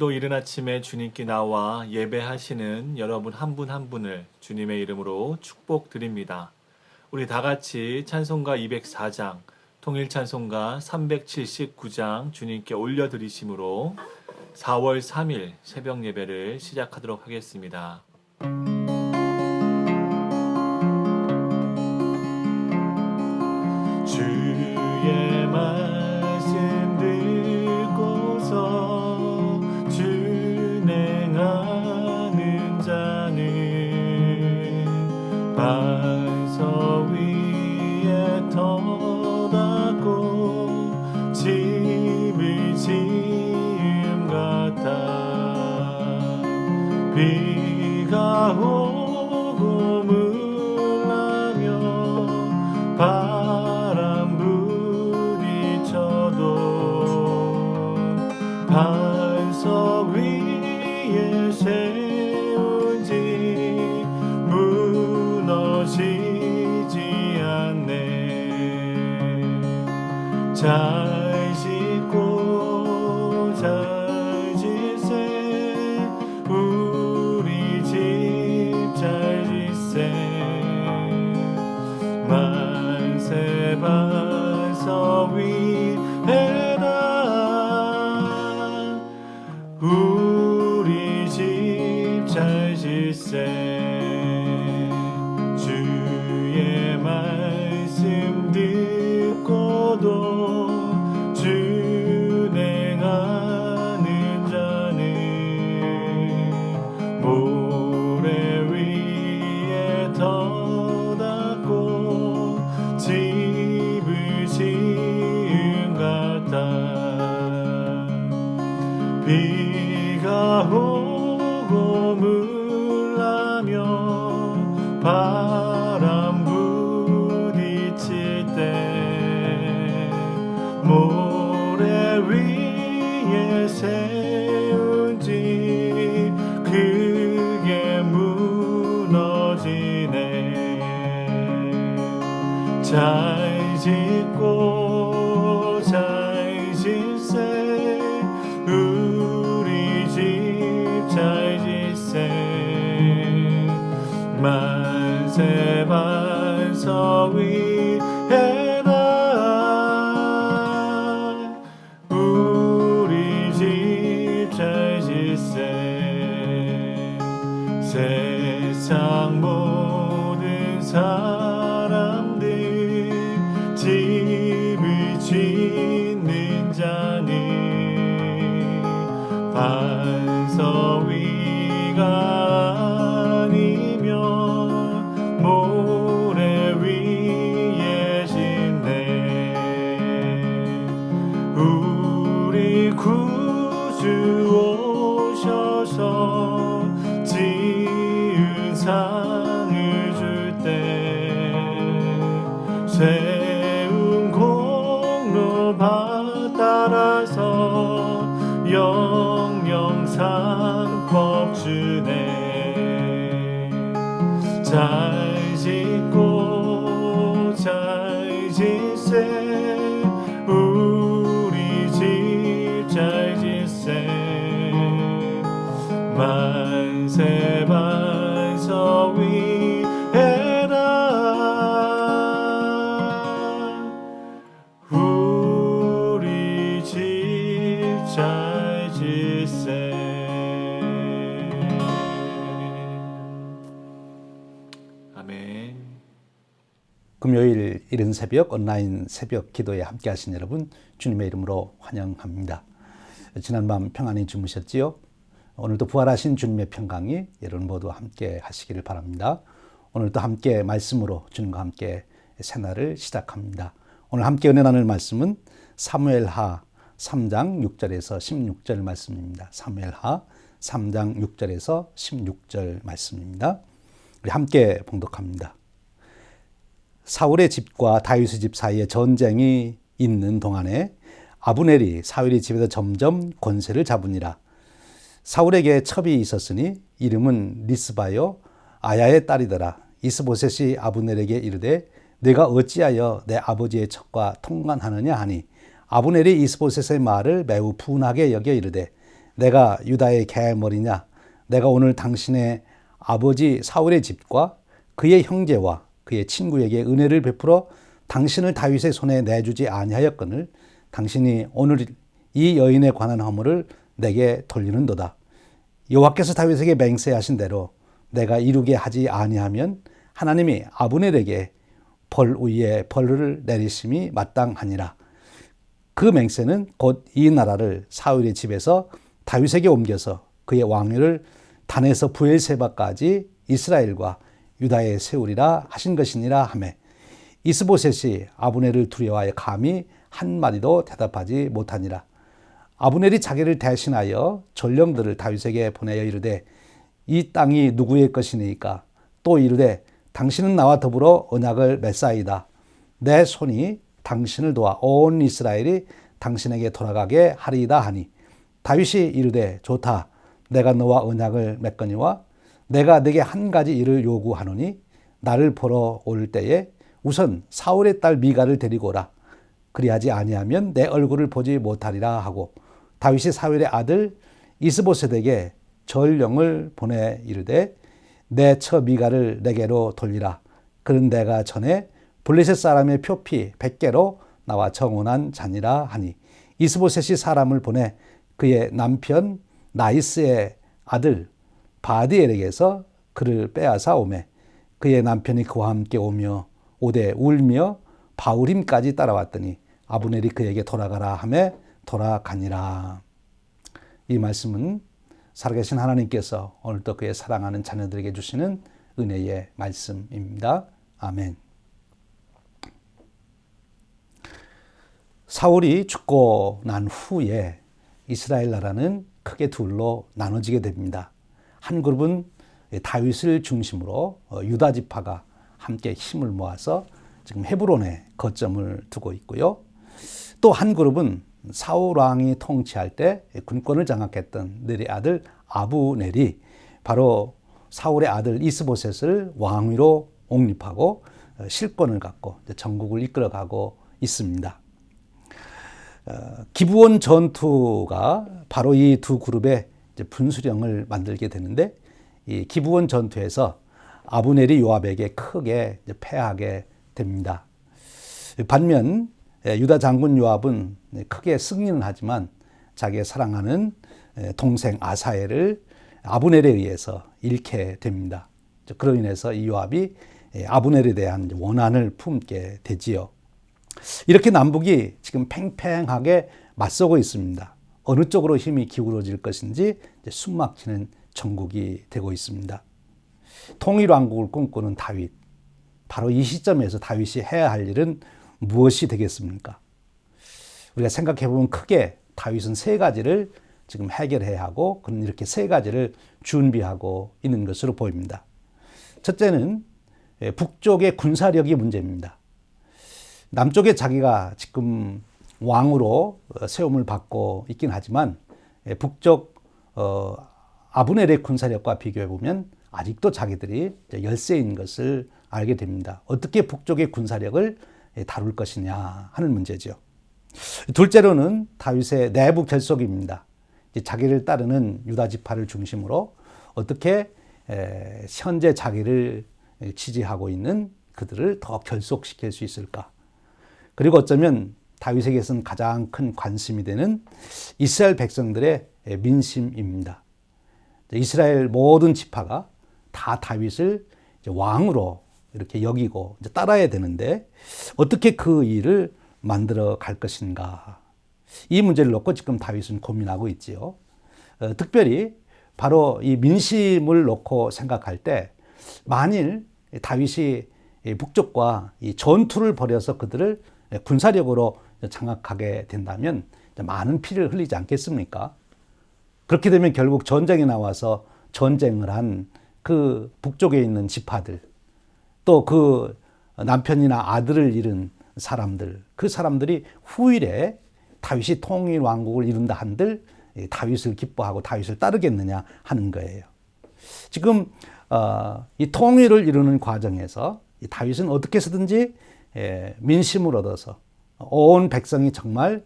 오늘도 이른 아침에 주님께 나와 예배하시는 여러분 한 분 한 분을 주님의 이름으로 축복드립니다. 우리 다 같이 찬송가 204장, 통일 찬송가 379장 주님께 올려드리심으로 4월 3일 새벽 예배를 시작하도록 하겠습니다. 주의 말씀 듣고서 준행하는 자는 반석 위에 터닫고 집을 지음 같아. 비가 오고 물나며 바람 부딪혀도 반석 위에 세운 집 무너지지 않네. 잘 짓고 잘 짓세 우리 집 잘 짓세. 만세 반석 위에다 우리 집 잘 짓세. 주의 말씀 듣고도 준행하는 자는 모래 위에 터닫고 집을 지은 같아. 비가 오고 물나며 바람 부딪힐 때 모래 위에 세운 집 크게 무너지네. 잘 짓고 잘 짓세 우리 집 잘 짓세. 만세 반석 위에다 우리 집 잘 짓세. 세상 모든 사람들 집을 짓는 자는 반석 위가 아니면 모래 위에 짓네. 우리 구주 오셔서 지은 상을 줄 때 세운 공로 따라서 영영상법 주네. 잘 짓고 잘 짓세 우리 집 잘 짓세. 만세 반석 위에다 우리 집 잘 짓세. 아멘. 금요일 이른 새벽 온라인 새벽 기도에 함께 하신 여러분 주님의 이름으로 환영합니다. 지난밤 평안히 주무셨지요? 오늘도 부활하신 주님의 평강이 여러분 모두 함께 하시기를 바랍니다. 오늘도 함께 말씀으로 주님과 함께 새날을 시작합니다. 오늘 함께 은혜 나눌 말씀은 사무엘하 3장 6절에서 16절 말씀입니다. 사무엘하 3장 6절에서 16절 말씀입니다. 우리 함께 봉독합니다. 사울의 집과 다윗의 집 사이에 전쟁이 있는 동안에 아브넬이 사울의 집에서 점점 권세를 잡으니라. 사울에게 첩이 있었으니 이름은 리스바요 아야의 딸이더라. 이스보셋이 아브넬에게 이르되 내가 어찌하여 내 아버지의 첩과 통관하느냐 하니 아브넬이 이스보셋의 말을 매우 분하게 여겨 이르되 내가 유다의 개머리냐? 내가 오늘 당신의 아버지 사울의 집과 그의 형제와 그의 친구에게 은혜를 베풀어 당신을 다윗의 손에 내주지 아니하였거늘 당신이 오늘 이 여인에 관한 허물을 내게 돌리는도다. 여호와께서 다윗에게 맹세하신 대로 내가 이루게 하지 아니하면 하나님이 아브넬에게 벌 위에 벌을 내리심이 마땅하니라. 그 맹세는 곧 이 나라를 사울의 집에서 다윗에게 옮겨서 그의 왕위를 단에서 부엘세바까지 이스라엘과 유다에 세우리라 하신 것이니라 하매 이스보셋이 아브넬을 두려워하여 감히 한마디도 대답하지 못하니라. 아브넬이 자기를 대신하여 전령들을 다윗에게 보내어 이르되 이 땅이 누구의 것이니까? 또 이르되 당신은 나와 더불어 언약을 맺사이다. 내 손이 당신을 도와 온 이스라엘이 당신에게 돌아가게 하리이다 하니 다윗이 이르되 좋다. 내가 너와 언약을 맺거니와 내가 네게 한 가지 일을 요구하노니 나를 보러 올 때에 우선 사울의 딸 미가를 데리고 오라. 그리하지 아니하면 내 얼굴을 보지 못하리라 하고 다윗이 사울의 아들 이스보셋에게 전령을 보내 이르되 내 처 미가를 내게로 돌리라. 그는 내가 전에 블레셋 사람의 표피 100개로 나와 정원한 자니라 하니 이스보셋이 사람을 보내 그의 남편 나이스의 아들 바디엘에게서 그를 빼앗아 오매 그의 남편이 그와 함께 오며 오되 울며 바울임까지 따라왔더니 아브넬이 그에게 돌아가라 하매 돌아가니라. 이 말씀은 살아계신 하나님께서 오늘도 그의 사랑하는 자녀들에게 주시는 은혜의 말씀입니다. 아멘. 사울이 죽고 난 후에 이스라엘 나라는 크게 둘로 나눠지게 됩니다. 한 그룹은 다윗을 중심으로 유다 지파가 함께 힘을 모아서 지금 헤브론에 거점을 두고 있고요. 또 한 그룹은 사울 왕이 통치할 때 군권을 장악했던 넬의 아들 아브넬이 바로 사울의 아들 이스보셋을 왕위로 옹립하고 실권을 갖고 전국을 이끌어가고 있습니다. 기브온 전투가 바로 이 두 그룹의 분수령을 만들게 되는데 이 기브온 전투에서 아브넬이 요압에게 크게 패하게 됩니다. 반면 유다 장군 요압은 크게 승리는 하지만 자기의 사랑하는 동생 아사엘을 아브넬에 의해서 잃게 됩니다. 그로 인해서 이 요압이 아브넬에 대한 원한을 품게 되지요. 이렇게 남북이 지금 팽팽하게 맞서고 있습니다. 어느 쪽으로 힘이 기울어질 것인지 숨막히는 전국이 되고 있습니다. 통일왕국을 꿈꾸는 다윗. 바로 이 시점에서 다윗이 해야 할 일은 무엇이 되겠습니까? 우리가 생각해 보면 크게 다윗은 세 가지를 지금 해결해야 하고 그는 이렇게 세 가지를 준비하고 있는 것으로 보입니다. 첫째는 북쪽의 군사력이 문제입니다. 남쪽에 자기가 지금 왕으로 세움을 받고 있긴 하지만 북쪽 아브넬의 군사력과 비교해 보면 아직도 자기들이 열세인 것을 알게 됩니다. 어떻게 북쪽의 군사력을 다룰 것이냐 하는 문제죠. 둘째로는 다윗의 내부 결속입니다. 자기를 따르는 유다 지파를 중심으로 어떻게 현재 자기를 지지하고 있는 그들을 더 결속시킬 수 있을까. 그리고 어쩌면 다윗에게서는 가장 큰 관심이 되는 이스라엘 백성들의 민심입니다. 이스라엘 모든 지파가 다 다윗을 왕으로 이렇게 여기고 따라야 되는데 어떻게 그 일을 만들어 갈 것인가. 이 문제를 놓고 지금 다윗은 고민하고 있지요. 특별히 바로 이 민심을 놓고 생각할 때 만일 다윗이 북쪽과 이 전투를 벌여서 그들을 군사력으로 장악하게 된다면 많은 피를 흘리지 않겠습니까? 그렇게 되면 결국 전쟁에 나와서 전쟁을 한 그 북쪽에 있는 지파들, 또 그 남편이나 아들을 잃은 사람들, 그 사람들이 후일에 다윗이 통일 왕국을 이룬다 한들 다윗을 기뻐하고 다윗을 따르겠느냐 하는 거예요. 지금 이 통일을 이루는 과정에서 다윗은 어떻게 해서든지 민심을 얻어서 온 백성이 정말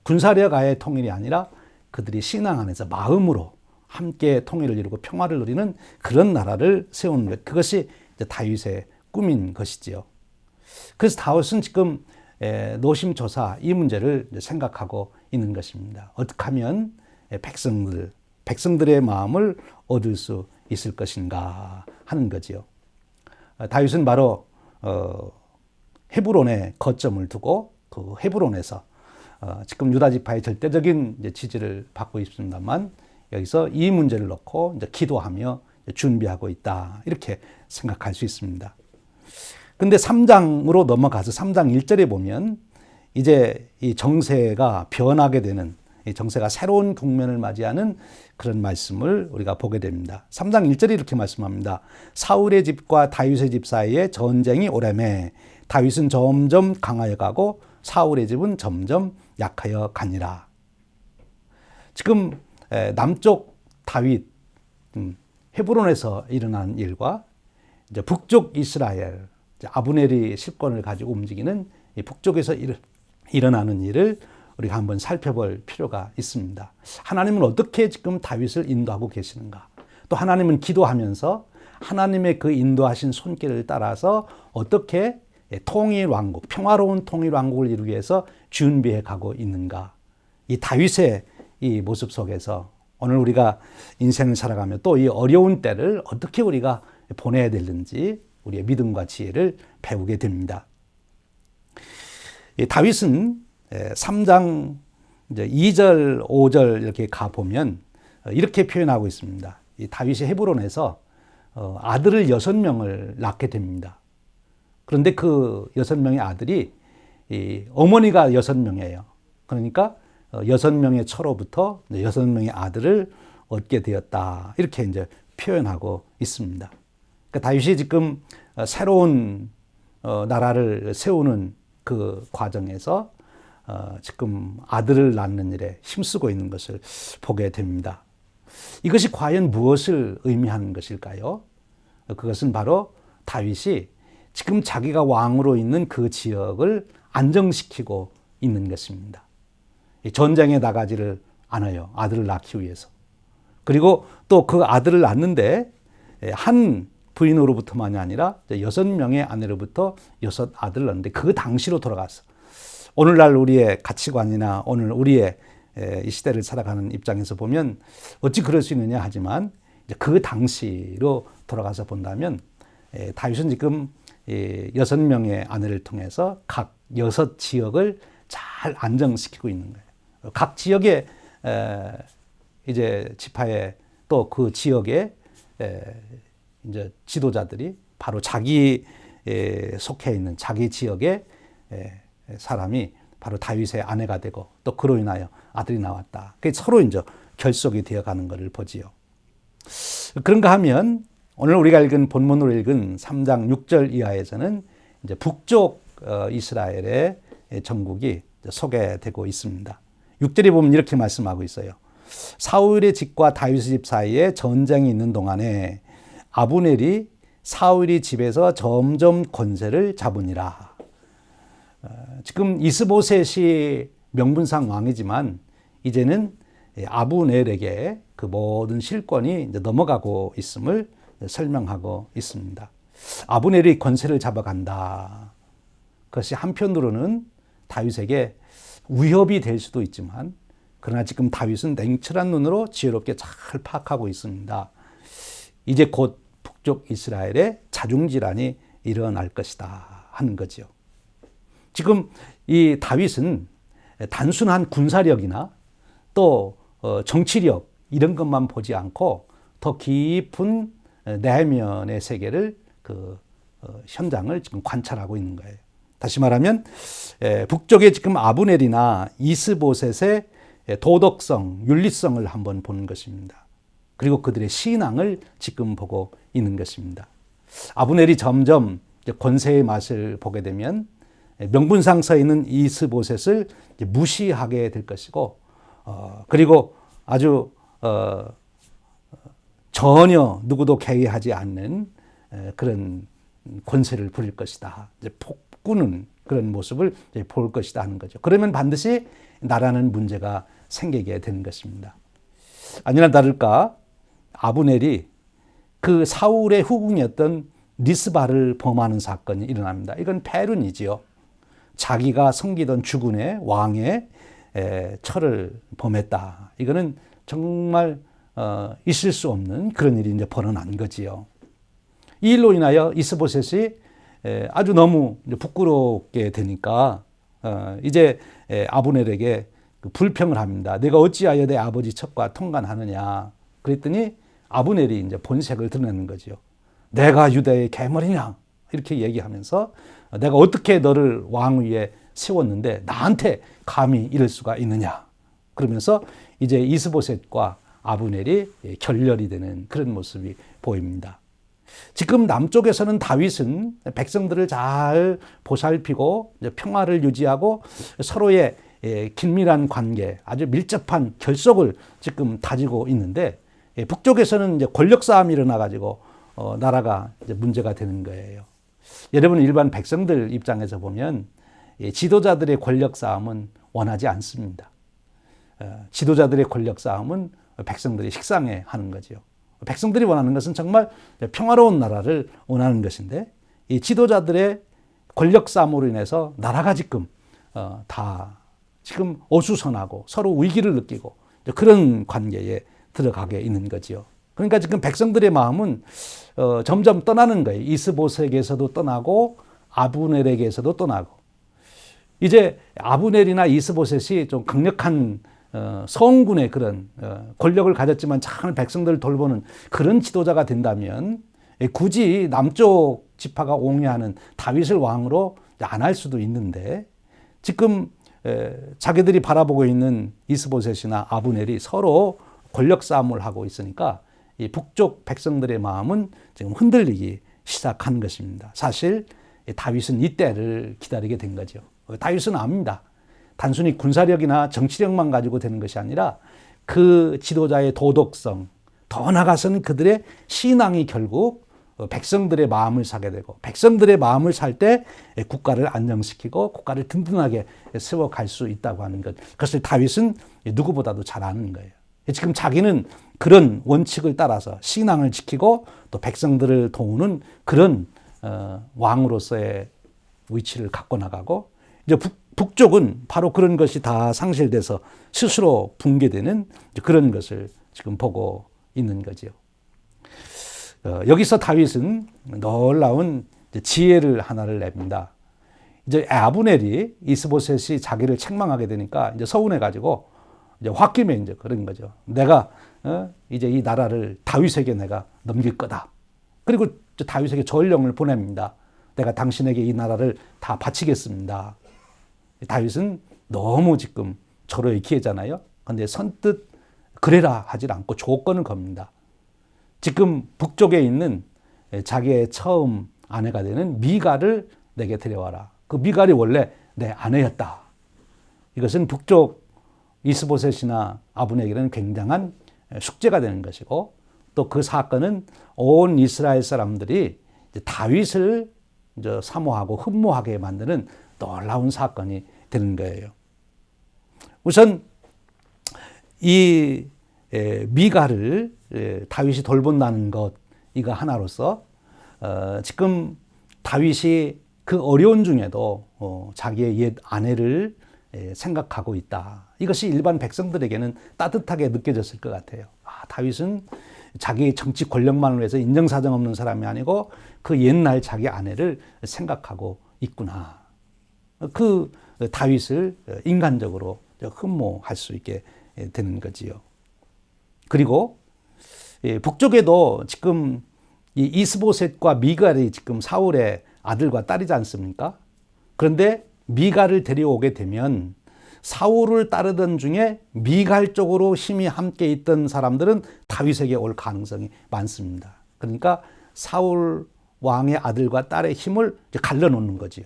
군사력 아의 통일이 아니라 그들이 신앙 안에서 마음으로 함께 통일을 이루고 평화를 누리는 그런 나라를 세우는 것, 그것이 이제 다윗의 꿈인 것이지요. 그래서 다윗은 지금 노심초사 이 문제를 생각하고 있는 것입니다. 어떻게 하면 백성들의 마음을 얻을 수 있을 것인가 하는 거지요. 다윗은 바로 헤브론에 거점을 두고 그 헤브론에서 지금 유다 지파의 절대적인 지지를 받고 있습니다만 여기서 이 문제를 놓고 이제 기도하며 준비하고 있다 이렇게 생각할 수 있습니다. 근데 3장으로 넘어가서 3장 1절에 보면 이제 이 정세가 변하게 되는, 이 정세가 새로운 국면을 맞이하는 그런 말씀을 우리가 보게 됩니다. 3장 1절에 이렇게 말씀합니다. 사울의 집과 다윗의 집 사이에 전쟁이 오래매 다윗은 점점 강하여 가고 사울의 집은 점점 약하여 가니라. 지금 남쪽 다윗 헤브론에서 일어난 일과 이제 북쪽 이스라엘 아브넬이 실권을 가지고 움직이는 이 북쪽에서 일어나는 일을 우리가 한번 살펴볼 필요가 있습니다. 하나님은 어떻게 지금 다윗을 인도하고 계시는가? 또 하나님은 기도하면서 하나님의 그 인도하신 손길을 따라서 어떻게 통일왕국, 평화로운 통일왕국을 이루기 위해서 준비해 가고 있는가? 이 다윗의 이 모습 속에서 오늘 우리가 인생을 살아가며 또 이 어려운 때를 어떻게 우리가 보내야 되는지 우리의 믿음과 지혜를 배우게 됩니다. 다윗은 3장 이제 2절, 5절 이렇게 가보면 이렇게 표현하고 있습니다. 이 다윗이 헤브론에서 아들을 6명을 낳게 됩니다. 그런데 그 6명의 아들이 어머니가 6명이에요. 그러니까 6명의 처로부터 6명의 아들을 얻게 되었다. 이렇게 이제 표현하고 있습니다. 그러니까 다윗이 지금 새로운 나라를 세우는 그 과정에서 지금 아들을 낳는 일에 힘쓰고 있는 것을 보게 됩니다. 이것이 과연 무엇을 의미하는 것일까요? 그것은 바로 다윗이 지금 자기가 왕으로 있는 그 지역을 안정시키고 있는 것입니다. 전쟁에 나가지를 않아요. 아들을 낳기 위해서. 그리고 또 그 아들을 낳는데 한 부인으로부터만이 아니라 6명의 아내로부터 6 아들을 낳는데 그 당시로 돌아가서 오늘날 우리의 가치관이나 오늘 우리의 이 시대를 살아가는 입장에서 보면 어찌 그럴 수 있느냐 하지만 그 당시로 돌아가서 본다면 다윗은 지금 6명의 아내를 통해서 각 6 지역을 잘 안정시키고 있는 거예요. 각 지역의 이제 지파의 또 그 지역의 이제 지도자들이 바로 자기 속해 있는 자기 지역의 사람이 바로 다윗의 아내가 되고 또 그로 인하여 아들이 나왔다. 그게 서로 이제 결속이 되어가는 것을 보지요. 그런가 하면 오늘 우리가 읽은 본문으로 읽은 3장 6절 이하에서는 이제 북쪽 이스라엘의 정국이 소개되고 있습니다. 6절에 보면 이렇게 말씀하고 있어요. 사울의 집과 다윗의 집 사이에 전쟁이 있는 동안에 아브넬이 사울의 집에서 점점 권세를 잡으니라. 지금 이스보셋이 명분상 왕이지만 이제는 아브넬에게 그 모든 실권이 이제 넘어가고 있음을 설명하고 있습니다. 아브넬이 권세를 잡아간다. 그것이 한편으로는 다윗에게 위협이 될 수도 있지만 그러나 지금 다윗은 냉철한 눈으로 지혜롭게 잘 파악하고 있습니다. 이제 곧 북쪽 이스라엘에 자중질환이 일어날 것이다 하는 거죠. 지금 이 다윗은 단순한 군사력이나 또 정치력 이런 것만 보지 않고 더 깊은 내면의 세계를 그 현장을 지금 관찰하고 있는 거예요. 다시 말하면 북쪽에 지금 아브넬이나 이스보셋의 도덕성, 윤리성을 한번 보는 것입니다. 그리고 그들의 신앙을 지금 보고 있는 것입니다. 아브넬이 점점 권세의 맛을 보게 되면 명분상 서 있는 이스보셋을 무시하게 될 것이고 그리고 아주 전혀 누구도 개의하지 않는 그런 권세를 부릴 것이다. 이제 폭군은 그런 모습을 볼 것이다 하는 거죠. 그러면 반드시 나라는 문제가 생기게 되는 것입니다. 아니나 다를까 아브넬이 그 사울의 후궁이었던 리스바를 범하는 사건이 일어납니다. 이건 패륜이지요. 자기가 섬기던 주군의 왕의 철을 범했다. 이거는 정말 있을 수 없는 그런 일이 이제 벌어난 거지요. 이 일로 인하여 이스보셋이 아주 너무 부끄럽게 되니까 이제 아브넬에게 불평을 합니다. 내가 어찌하여 내 아버지 첩과 통관하느냐. 그랬더니 아브넬이 이제 본색을 드러내는 거죠. 내가 유다의 개머리냐 이렇게 얘기하면서 내가 어떻게 너를 왕 위에 세웠는데 나한테 감히 이럴 수가 있느냐. 그러면서 이제 이스보셋과 아브넬이 결렬이 되는 그런 모습이 보입니다. 지금 남쪽에서는 다윗은 백성들을 잘 보살피고 평화를 유지하고 서로의 긴밀한 관계, 아주 밀접한 결속을 지금 다지고 있는데 북쪽에서는 이제 권력 싸움이 일어나가지고 나라가 이제 문제가 되는 거예요. 여러분 일반 백성들 입장에서 보면 지도자들의 권력 싸움은 원하지 않습니다. 지도자들의 권력 싸움은 백성들이 식상해 하는 거죠. 백성들이 원하는 것은 정말 평화로운 나라를 원하는 것인데 이 지도자들의 권력 싸움으로 인해서 나라가 지금 다 지금 어수선하고 서로 위기를 느끼고 그런 관계에 들어가게 있는 거지요. 그러니까 지금 백성들의 마음은 점점 떠나는 거예요. 이스보셋에게서도 떠나고 아브넬에게서도 떠나고 이제 아브넬이나 이스보셋이 좀 강력한 서원군의 그런 권력을 가졌지만 참 백성들을 돌보는 그런 지도자가 된다면 굳이 남쪽 지파가 옹호하는 다윗을 왕으로 안 할 수도 있는데 지금 자기들이 바라보고 있는 이스보셋이나 아브넬이 서로 권력 싸움을 하고 있으니까 이 북쪽 백성들의 마음은 지금 흔들리기 시작한 것입니다. 사실 다윗은 이때를 기다리게 된 거죠. 다윗은 압니다. 단순히 군사력이나 정치력만 가지고 되는 것이 아니라 그 지도자의 도덕성, 더 나아가서는 그들의 신앙이 결국 백성들의 마음을 사게 되고 백성들의 마음을 살 때 국가를 안정시키고 국가를 든든하게 세워갈 수 있다고 하는 것. 그것을 다윗은 누구보다도 잘 아는 거예요. 지금 자기는 그런 원칙을 따라서 신앙을 지키고 또 백성들을 도우는 그런 왕으로서의 위치를 갖고 나가고 이제 북쪽은 바로 그런 것이 다 상실돼서 스스로 붕괴되는 그런 것을 지금 보고 있는 거죠. 여기서 다윗은 놀라운 지혜를 하나를 냅니다. 이제 아브넬이 이스보셋이 자기를 책망하게 되니까 이제 서운해가지고 이제 홧김에 이제 그런 거죠. 내가 이제 이 나라를 다윗에게 내가 넘길 거다. 그리고 다윗에게 전령을 보냅니다. 내가 당신에게 이 나라를 다 바치겠습니다. 다윗은 너무 지금 절호의 기회잖아요. 그런데 선뜻 그래라 하질 않고 조건을 겁니다. 지금 북쪽에 있는 자기의 처음 아내가 되는 미갈을 내게 데려와라. 그 미갈이 원래 내 아내였다. 이것은 북쪽 이스보셋이나 아브넬에게는 굉장한 숙제가 되는 것이고 또 그 사건은 온 이스라엘 사람들이 다윗을 사모하고 흠모하게 만드는 놀라운 사건이 되는 거예요. 우선 이 미갈을 다윗이 돌본다는 것 이거 하나로서 지금 다윗이 그 어려운 중에도 자기의 옛 아내를 생각하고 있다. 이것이 일반 백성들에게는 따뜻하게 느껴졌을 것 같아요. 다윗은 자기 정치 권력만을 위해서 인정사정 없는 사람이 아니고 그 옛날 자기 아내를 생각하고 있구나. 그 다윗을 인간적으로 흠모할 수 있게 되는 거지요. 그리고 북쪽에도 지금 이 이스보셋과 미갈이 지금 사울의 아들과 딸이지 않습니까? 그런데 미갈을 데려오게 되면 사울을 따르던 중에 미갈 쪽으로 힘이 함께 있던 사람들은 다윗에게 올 가능성이 많습니다. 그러니까 사울 왕의 아들과 딸의 힘을 갈라놓는 거지요.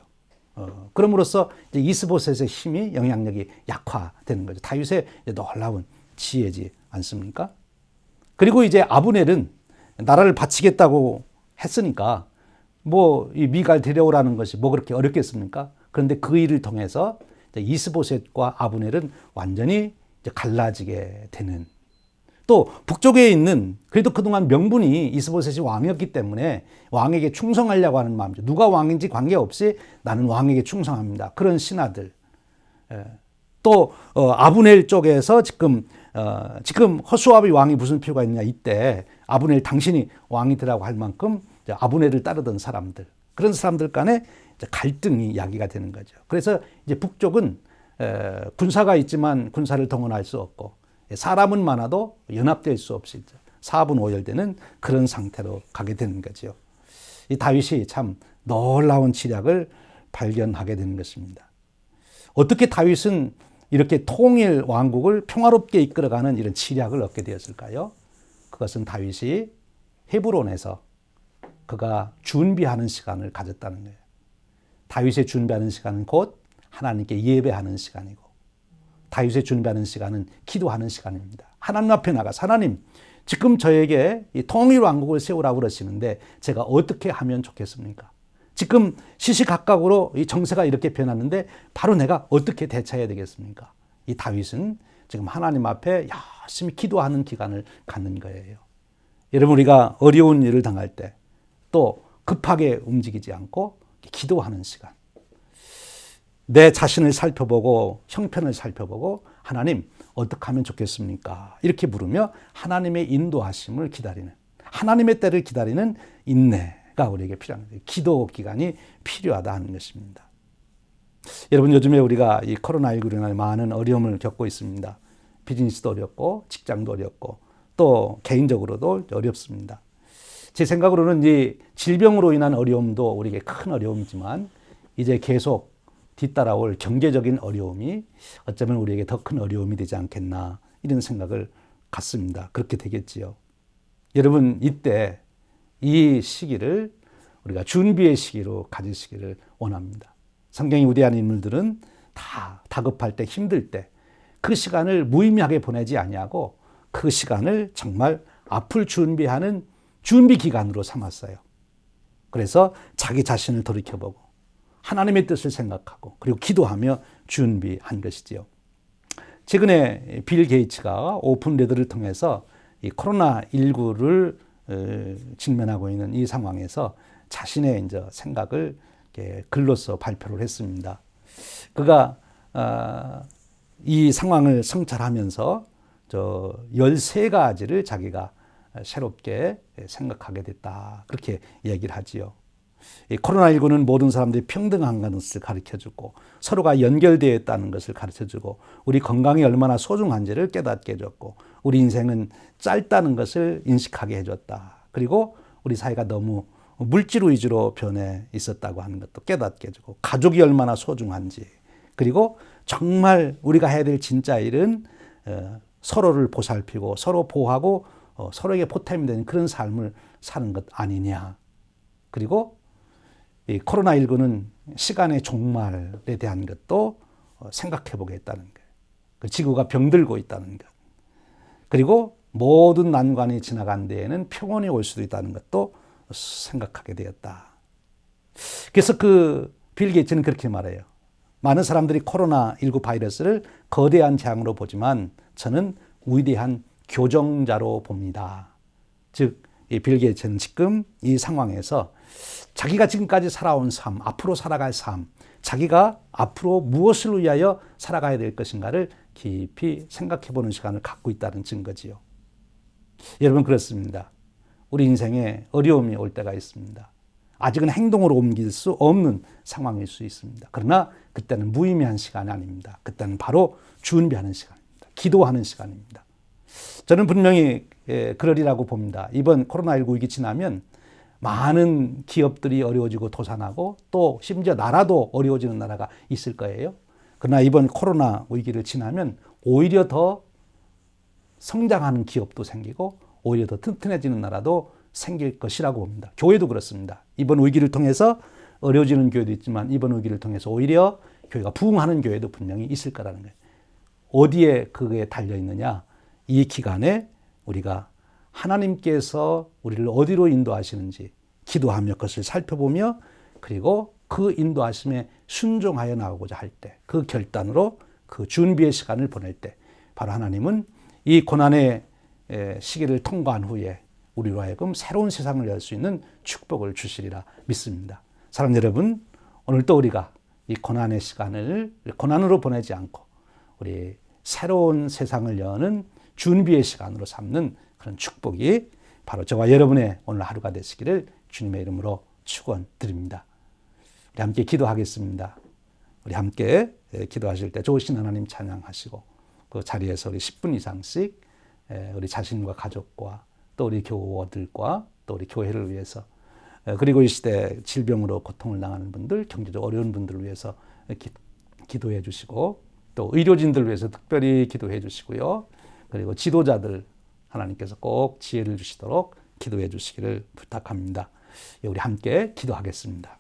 그럼으로써 이제 이스보셋의 힘이 영향력이 약화되는 거죠. 다윗의 놀라운 지혜지 않습니까? 그리고 이제 아브넬은 나라를 바치겠다고 했으니까 뭐 이 미갈 데려오라는 것이 뭐 그렇게 어렵겠습니까? 그런데 그 일을 통해서 이스보셋과 아브넬은 완전히 이제 갈라지게 되는, 또 북쪽에 있는 그래도 그동안 명분이 이스보셋이 왕이었기 때문에 왕에게 충성하려고 하는 마음이죠. 누가 왕인지 관계없이 나는 왕에게 충성합니다. 그런 신하들. 또 아브넬 쪽에서 지금 허수아비 왕이 무슨 필요가 있냐, 이때 아브넬 당신이 왕이 되라고 할 만큼 아브넬을 따르던 사람들, 그런 사람들 간에 갈등이 야기가 되는 거죠. 그래서 이제 북쪽은 군사가 있지만 군사를 동원할 수 없고, 사람은 많아도 연합될 수 없이 사분오열되는 그런 상태로 가게 되는 거죠. 이 다윗이 참 놀라운 지략을 발견하게 되는 것입니다. 어떻게 다윗은 이렇게 통일 왕국을 평화롭게 이끌어가는 이런 지략을 얻게 되었을까요? 그것은 다윗이 헤브론에서 그가 준비하는 시간을 가졌다는 거예요. 다윗의 준비하는 시간은 곧 하나님께 예배하는 시간이고, 다윗의 준비하는 시간은 기도하는 시간입니다. 하나님 앞에 나가서 하나님, 지금 저에게 이 통일 왕국을 세우라고 그러시는데 제가 어떻게 하면 좋겠습니까? 지금 시시각각으로 이 정세가 이렇게 변하는데 바로 내가 어떻게 대처해야 되겠습니까? 이 다윗은 지금 하나님 앞에 열심히 기도하는 기간을 갖는 거예요. 여러분, 우리가 어려운 일을 당할 때 또 급하게 움직이지 않고 기도하는 시간, 내 자신을 살펴보고 형편을 살펴보고 하나님 어떻게 하면 좋겠습니까? 이렇게 물으며 하나님의 인도하심을 기다리는, 하나님의 때를 기다리는 인내가 우리에게 필요한 거예요. 기도 기간이 필요하다 하는 것입니다. 여러분, 요즘에 우리가 이 코로나19로 인해 많은 어려움을 겪고 있습니다. 비즈니스도 어렵고 직장도 어렵고 또 개인적으로도 어렵습니다. 제 생각으로는 이 질병으로 인한 어려움도 우리에게 큰 어려움이지만 이제 계속 뒤따라올 경제적인 어려움이 어쩌면 우리에게 더 큰 어려움이 되지 않겠나, 이런 생각을 갖습니다. 그렇게 되겠지요. 여러분, 이때 이 시기를 우리가 준비의 시기로 가지시기를 원합니다. 성경이 우대한 인물들은 다 다급할 때, 힘들 때 그 시간을 무의미하게 보내지 아니하고 그 시간을 정말 앞을 준비하는 준비 기간으로 삼았어요. 그래서 자기 자신을 돌이켜보고 하나님의 뜻을 생각하고 그리고 기도하며 준비한 것이지요. 최근에 빌 게이츠가 오픈레더를 통해서 이 코로나19를 직면하고 있는 이 상황에서 자신의 이제 생각을 글로써 발표를 했습니다. 그가 이 상황을 성찰하면서 13가지를 자기가 새롭게 생각하게 됐다, 그렇게 얘기를 하지요. 이 코로나19는 모든 사람들이 평등한 것을 가르쳐주고 서로가 연결되어 있다는 것을 가르쳐주고 우리 건강이 얼마나 소중한지를 깨닫게 해줬고 우리 인생은 짧다는 것을 인식하게 해줬다. 그리고 우리 사회가 너무 물질 위주로 변해 있었다고 하는 것도 깨닫게 해주고 가족이 얼마나 소중한지, 그리고 정말 우리가 해야 될 진짜 일은 서로를 보살피고 서로 보호하고 서로에게 보탬이 되는 그런 삶을 사는 것 아니냐. 그리고 이 코로나19는 시간의 종말에 대한 것도 생각해 보겠다는 거예요. 그 지구가 병들고 있다는 것. 그리고 모든 난관이 지나간 데에는 평온이 올 수도 있다는 것도 생각하게 되었다. 그래서 그 빌 게이츠는 그렇게 말해요. 많은 사람들이 코로나19 바이러스를 거대한 재앙으로 보지만 저는 위대한 교정자로 봅니다. 즉, 이 빌 게이츠는 지금 이 상황에서 자기가 지금까지 살아온 삶, 앞으로 살아갈 삶, 자기가 앞으로 무엇을 위하여 살아가야 될 것인가를 깊이 생각해 보는 시간을 갖고 있다는 증거지요. 여러분, 그렇습니다. 우리 인생에 어려움이 올 때가 있습니다. 아직은 행동으로 옮길 수 없는 상황일 수 있습니다. 그러나 그때는 무의미한 시간이 아닙니다. 그때는 바로 준비하는 시간입니다. 기도하는 시간입니다. 저는 분명히 그러리라고 봅니다. 이번 코로나19 위기 지나면 많은 기업들이 어려워지고 도산하고 또 심지어 나라도 어려워지는 나라가 있을 거예요. 그러나 이번 코로나 위기를 지나면 오히려 더 성장하는 기업도 생기고 오히려 더 튼튼해지는 나라도 생길 것이라고 봅니다. 교회도 그렇습니다. 이번 위기를 통해서 어려워지는 교회도 있지만 이번 위기를 통해서 오히려 교회가 부흥하는 교회도 분명히 있을 거라는 거예요. 어디에 그게 달려있느냐? 이 기간에 우리가 하나님께서 우리를 어디로 인도하시는지 기도하며 그것을 살펴보며 그리고 그 인도하심에 순종하여 나오고자 할 때, 그 결단으로 그 준비의 시간을 보낼 때 바로 하나님은 이 고난의 시기를 통과한 후에 우리로 하여금 새로운 세상을 열 수 있는 축복을 주시리라 믿습니다. 사랑하는 여러분, 오늘도 우리가 이 고난의 시간을 고난으로 보내지 않고 우리 새로운 세상을 여는 준비의 시간으로 삼는 그런 축복이 바로 저와 여러분의 오늘 하루가 되시기를 주님의 이름으로 축원드립니다. 우리 함께 기도하겠습니다. 우리 함께 기도하실 때 좋으신 하나님 찬양하시고 그 자리에서 우리 10분 이상씩 우리 자신과 가족과 또 우리 교우들과 또 우리 교회를 위해서 그리고 이 시대 질병으로 고통을 당하는 분들, 경제적 어려운 분들을 위해서 기도해 주시고 또 의료진들을 위해서 특별히 기도해 주시고요. 그리고 지도자들 하나님께서 꼭 지혜를 주시도록 기도해 주시기를 부탁합니다. 우리 함께 기도하겠습니다.